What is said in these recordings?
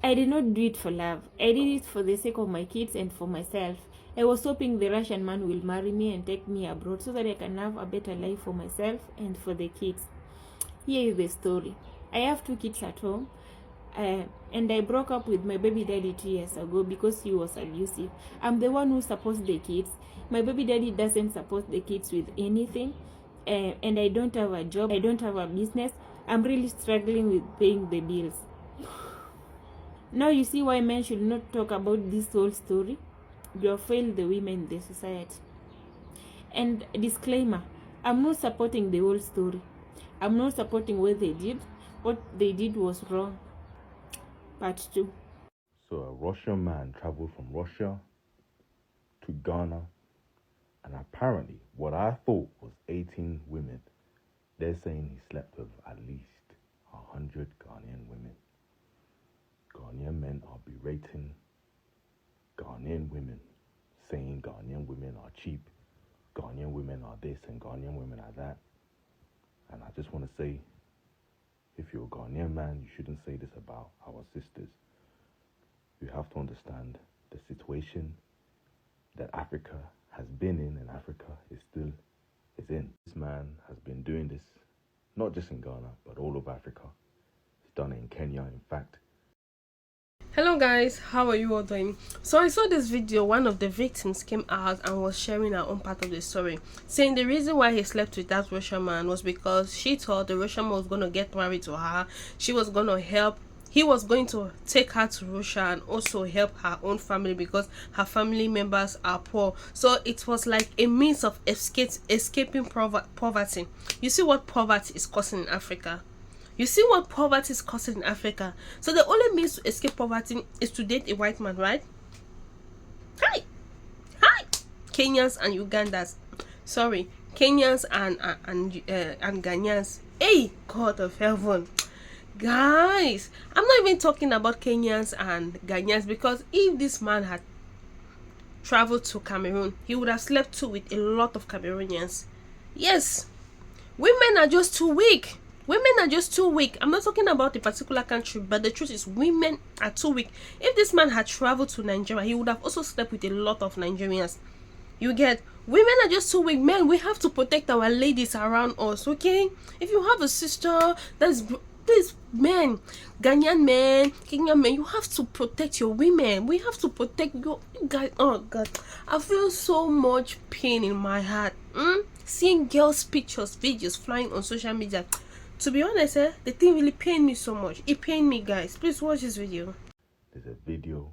I did not do it for love. I did it for the sake of my kids and for myself. I was hoping the Russian man will marry me and take me abroad so that I can have a better life for myself and for the kids. Here is the story. I have 2 kids at home. And I broke up with my baby daddy 2 years ago because he was abusive. I'm the one who supports the kids. My baby daddy doesn't support the kids with anything. And I don't have a job. I don't have a business. I'm really struggling with paying the bills. Now you see why men should not talk about this whole story. You have failed the women in the society. And disclaimer, I'm not supporting the whole story. I'm not supporting what they did. What they did was wrong. Part 2. So a Russian man traveled from Russia to Ghana, and apparently what I thought was 18 women, they're saying he slept with at least 100 Ghanaian women. Ghanaian men are berating Ghanaian women, saying Ghanaian women are cheap, Ghanaian women are this and Ghanaian women are that. And I just want to say, if you're a Ghanaian man, you shouldn't say this about our sisters. You have to understand the situation that Africa has been in and Africa is still in. This man has been doing this, not just in Ghana, but all over Africa. He's done it in Kenya, in fact. Hello guys, how are you all doing? So I saw this video. One of the victims came out and was sharing her own part of the story, saying the reason why he slept with that Russian man was because she thought the Russian man was going to get married to her. She was going to help. He was going to take her to Russia and also help her own family because her family members are poor. So it was like a means of escaping poverty. You see what poverty is causing in Africa? You see what poverty is causing in Africa? So the only means to escape poverty is to date a white man, right? Hi! Hi! Kenyans and Ugandans. Sorry, Kenyans and Ghanaians. Hey, God of heaven. Guys, I'm not even talking about Kenyans and Ghanaians, because if this man had traveled to Cameroon, he would have slept too with a lot of Cameroonians. Yes, women are just too weak. Women are just too weak. I'm not talking about a particular country, but the truth is women are too weak. If this man had traveled to Nigeria, he would have also slept with a lot of Nigerians. You get? Women are just too weak. Men, we have to protect our ladies around us, okay? If you have a sister that's these men, Ghanaian men, Kenyan men, you have to protect your women. We have to protect you guys. Oh God, I feel so much pain in my heart. Seeing girls' pictures, videos flying on social media. To be honest, the thing really pained me so much. It pained me, guys. Please watch this video. There's a video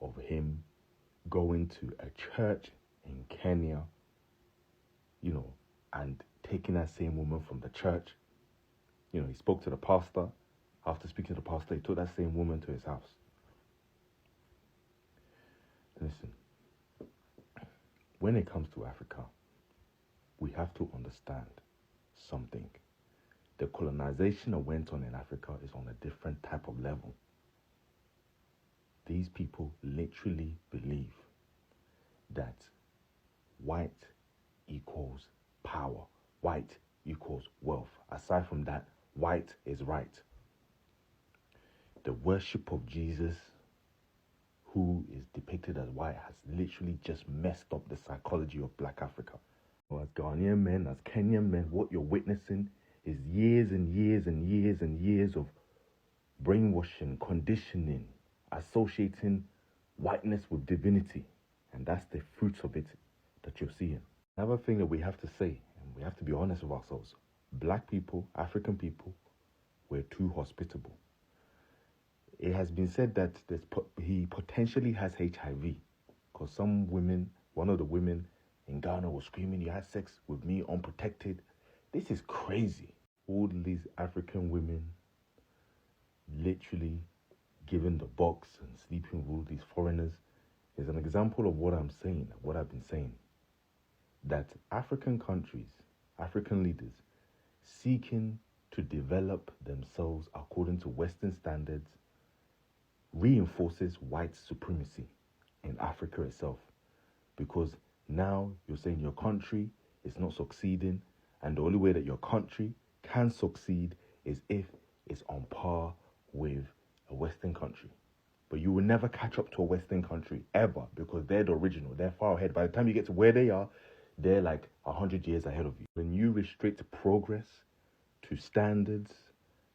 of him going to a church in Kenya, and taking that same woman from the church. He spoke to the pastor. After speaking to the pastor, he took that same woman to his house. Listen, when it comes to Africa, we have to understand something. The colonization that went on in Africa is on a different type of level. These people literally believe that white equals power, white equals wealth. Aside from that, white is right. The worship of Jesus, who is depicted as white, has literally just messed up the psychology of Black Africa. As Ghanaian men, as Kenyan men, what you're witnessing is years and years and years and years of brainwashing, conditioning, associating whiteness with divinity. And that's the fruits of it that you're seeing. Another thing that we have to say, and we have to be honest with ourselves, Black people, African people, we're too hospitable. It has been said that he potentially has HIV, because some women, one of the women in Ghana was screaming, "You had sex with me unprotected." This is crazy. All these African women literally giving the box and sleeping with all these foreigners is an example of what I'm saying, what I've been saying. That African countries, African leaders, seeking to develop themselves according to Western standards reinforces white supremacy in Africa itself. Because now you're saying your country is not succeeding, and the only way that your country can succeed is if it's on par with a Western country. But you will never catch up to a Western country, ever, because they're the original. They're far ahead. By the time you get to where they are, they're like 100 years ahead of you. When you restrict progress to standards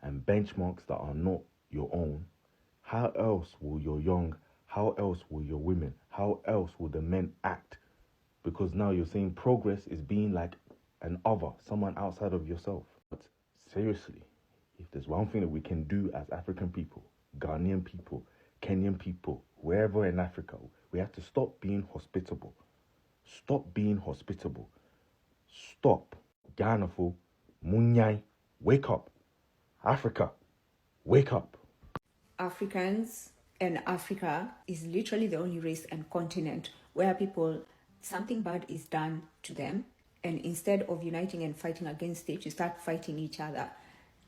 and benchmarks that are not your own, how else will your young, how else will your women, how else will the men act? Because now you're saying progress is being like an other, someone outside of yourself. But seriously, if there's one thing that we can do as African people, Ghanaian people, Kenyan people, wherever in Africa, we have to stop being hospitable. Stop being hospitable. Stop. Ghana, Munyai, wake up. Africa, wake up. Africans and Africa is literally the only race and continent where something bad is done to them, and instead of uniting and fighting against it, you start fighting each other.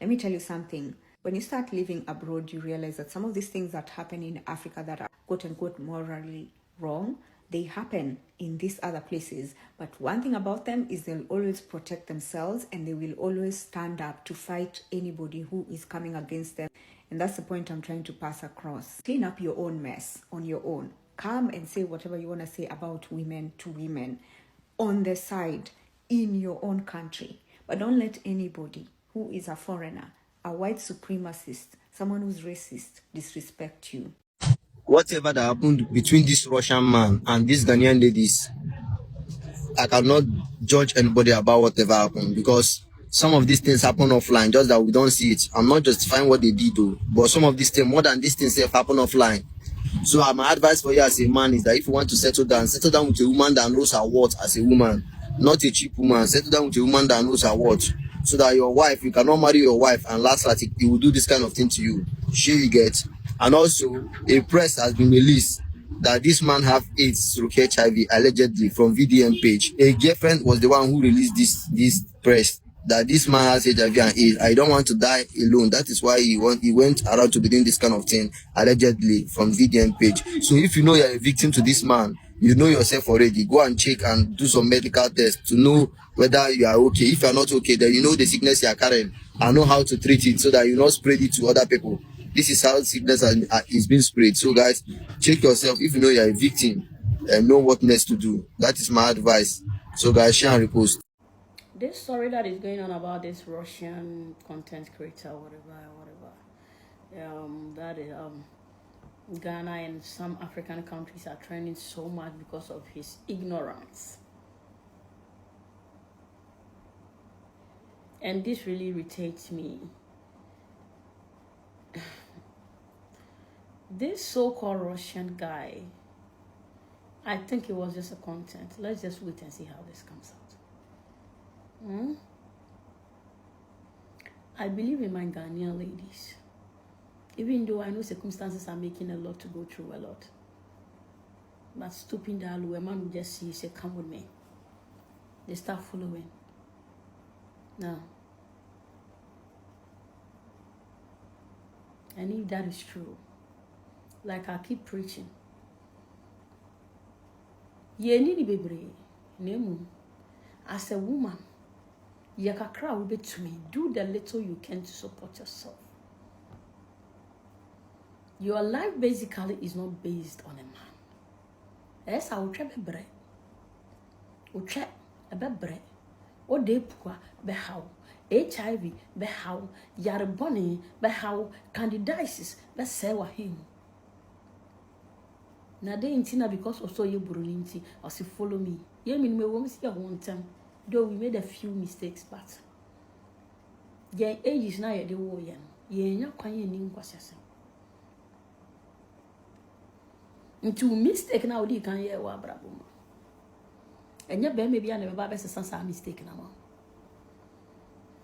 Let me tell you something. When you start living abroad, you realize that some of these things that happen in Africa that are quote unquote morally wrong, they happen in these other places. But one thing about them is they'll always protect themselves, and they will always stand up to fight anybody who is coming against them. And that's the point I'm trying to pass across. Clean up your own mess on your own. Come and say whatever you want to say about women to women on the side in your own country. But don't let anybody who is a foreigner, a white supremacist, someone who's racist, disrespect you. Whatever that happened between this Russian man and these Ghanaian ladies, I cannot judge anybody about whatever happened, because some of these things happen offline, just that we don't see it. I'm not justifying what they did though, but some of these things, more than these things, happen offline. So my advice for you as a man is that if you want to settle down with a woman that knows her worth as a woman, not a cheap woman. Settle down with a woman that knows her worth, so that your wife, you cannot marry your wife and last like he will do this kind of thing to you. Sure you get. And also, a press has been released that this man have AIDS through HIV allegedly from VDM page. A girlfriend was the one who released this press that this man has HIV and AIDS. I don't want to die alone. That is why he went around to be doing this kind of thing allegedly from VDM page. So if you know you're a victim to this man, you know yourself already. Go and check and do some medical tests to know whether you are okay. If you are not okay, then you know the sickness you are carrying and know how to treat it so that you not spread it to other people. This is how sickness is being spread. So guys, check yourself. If you know you are a victim, and know what next to do. That is my advice. So guys, share and repost. This story that is going on about this Russian content creator, that is Ghana and some African countries are trending so much because of his ignorance. And this really irritates me. This so-called Russian guy, I think it was just a content. Let's just wait and see how this comes out. I believe in my Ghanaian ladies. Even though I know circumstances are making a lot to go through a lot. But stooping down low, a man will just see, say, come with me. They start following. Now, and if that is true, like I keep preaching, ye need baby, nemu. As a woman, ye kakra will be to me. Do the little you can to support yourself. Your life basically is not based on a man. Yes, I will try be bread. Will try a bread. O de poor be how HIV be how Yaraboni be how candidiasis be sewa him. Na de intina because also you bruninti or si follow me. Ye mean me won't see one time. Though we made a few mistakes, but your age is now the warrior. Ye not quite in question. Into mistake now, you can hear what brabuma. And your baby be an ever some mistake now.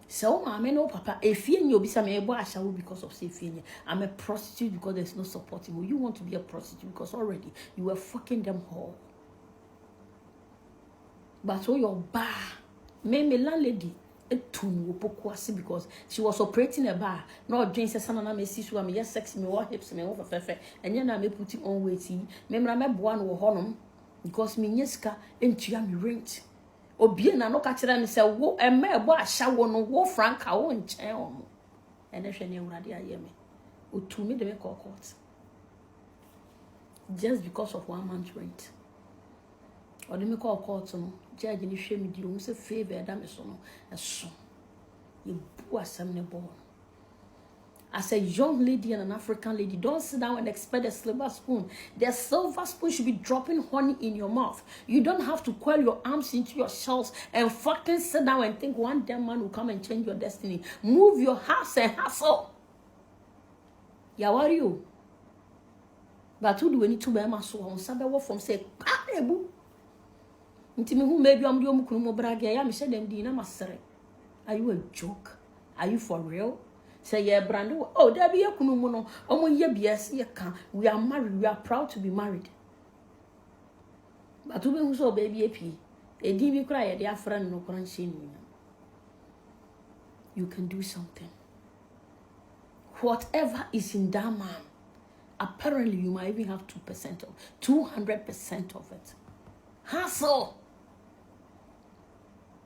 So, I mean, no, papa, if you'll be some able shall because of safety. I'm a prostitute because there's no supporting. You want to be a prostitute because already you were fucking them whole. But so your bar, me landlady, because she was operating a bar. No drinks a son and I may see so I'm yes sexy me what hips me over fefe. And then I may put it on waiting. Remember, I one or honum because me yeska into yami rent. Obi na no catch and say, wo a mere boy shower no war frank I won't chair. And if any already I hear me, or to me the make court. just because of 1 month rent. Or they make call court no judge ni hwe me di o say favor da me so no eso you bu asem ne bo. As a young lady and an African lady, don't sit down and expect a silver spoon. The silver spoon should be dropping honey in your mouth. You don't have to coil your arms into your shells and fucking sit down and think one damn man will come and change your destiny. Move your house and hustle. Yeah, what are you? But who do we need to be my soul on Saturday from say, Parebu? Intimi who maybe I'm the Omukumo Bragi, I am said them dinner master. Are you a joke? Are you for real? Say yeah, Brando. Oh, there be a kunumono. Omo ye bias ye can. We are married. We are proud to be married. But who so baby AP? A DB cry their friend no crunchy. You can do something. Whatever is in that man, apparently you might even have 2% of 200% of it. Hustle.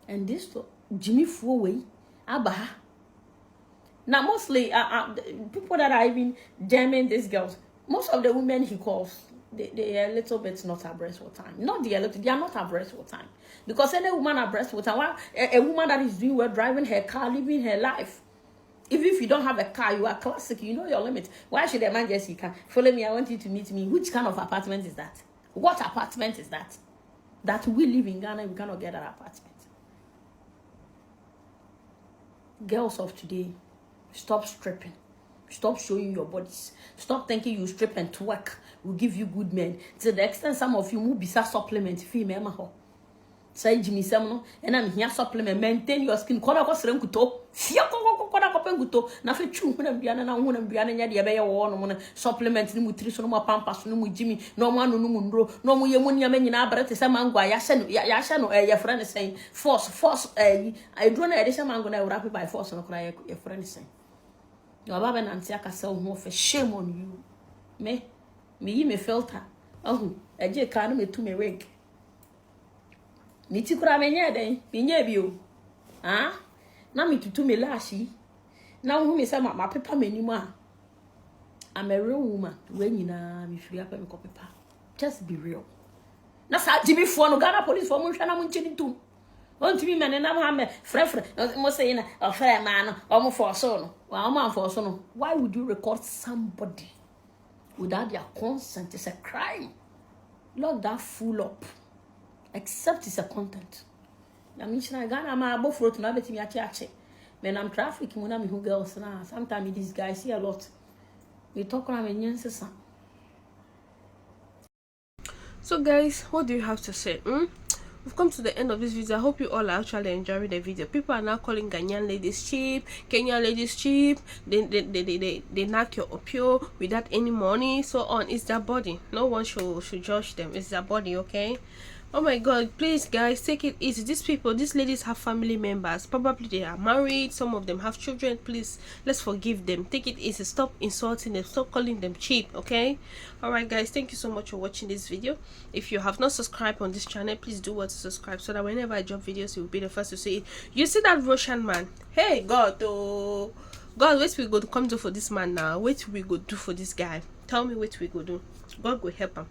And this Jimmy Fuway, Abba. Now, mostly people that are even jamming these girls, most of the women he calls, they are a little bit not abreast with time. Not they are not abreast with time. Because any woman abreast with time, a woman that is doing well, driving her car, living her life. Even if you don't have a car, you are classic, you know your limit. Why should a man just say, follow me, I want you to meet me. Which kind of apartment is that? What apartment is that? That we live in Ghana, we cannot get that apartment. Girls of today, stop stripping. Stop showing your bodies. Stop thinking you strip and twerk will give you good men. To the extent some of you move beside supplement female. Say Jimmy Semono, and I'm here supplement. Maintain your skin. Kona kosrem kuto. Fia kona kopen kuto. Na fe chu huna biana na huna biana nya de be wo no mo supplement ni nutrition no pampas no mu Jimmy no mo anu no mu ndro no mo yemu nya nyina abrete se mango ya hye no ya friend say force I do na edise mango na wrap by force no kra ya friend say. Your baba nanti akasa ho for shame on you. Me yi me filter. Eje ka no me tu me wig. Niti kura menye den, menye bio. Na me tutu me lashi. Na hu me say ma pepa menimu a. I'm a real woman. We nyina me firi apa me ko pepa. Just be real. Na sa Jimmy fo no Ghana police for mo hwa na mo nchini tum. On to me man na ha me frefre. Mo say na o frɛ man no, o mo for so no. Wa mo for so no. Why would you record somebody without their consent? It's a crime. Lock that fool up. Except it's a content. I mean, Ghana, my both wrote to me at when I'm trafficking, when I'm who girls now. Sometimes these guys see a lot. We talk around in So, guys, what do you have to say? We've come to the end of this video. I hope you all are actually enjoying the video. People are now calling Ghanaian ladies cheap, Kenyan ladies cheap. They knock your opio without any money, so on. It's their body. No one should judge them. It's their body, okay? Oh my God, please guys, take it easy. These ladies have family members. Probably they are married. Some of them have children. Please, let's forgive them. Take it easy. Stop insulting them. Stop calling them cheap, okay? Alright guys, thank you so much for watching this video. If you have not subscribed on this channel, please do what to subscribe so that whenever I drop videos, you will be the first to see it. You see that Russian man? Hey God, oh God, what we go to come do for this man now? What we go do for this guy? Tell me what we go do. God will help him.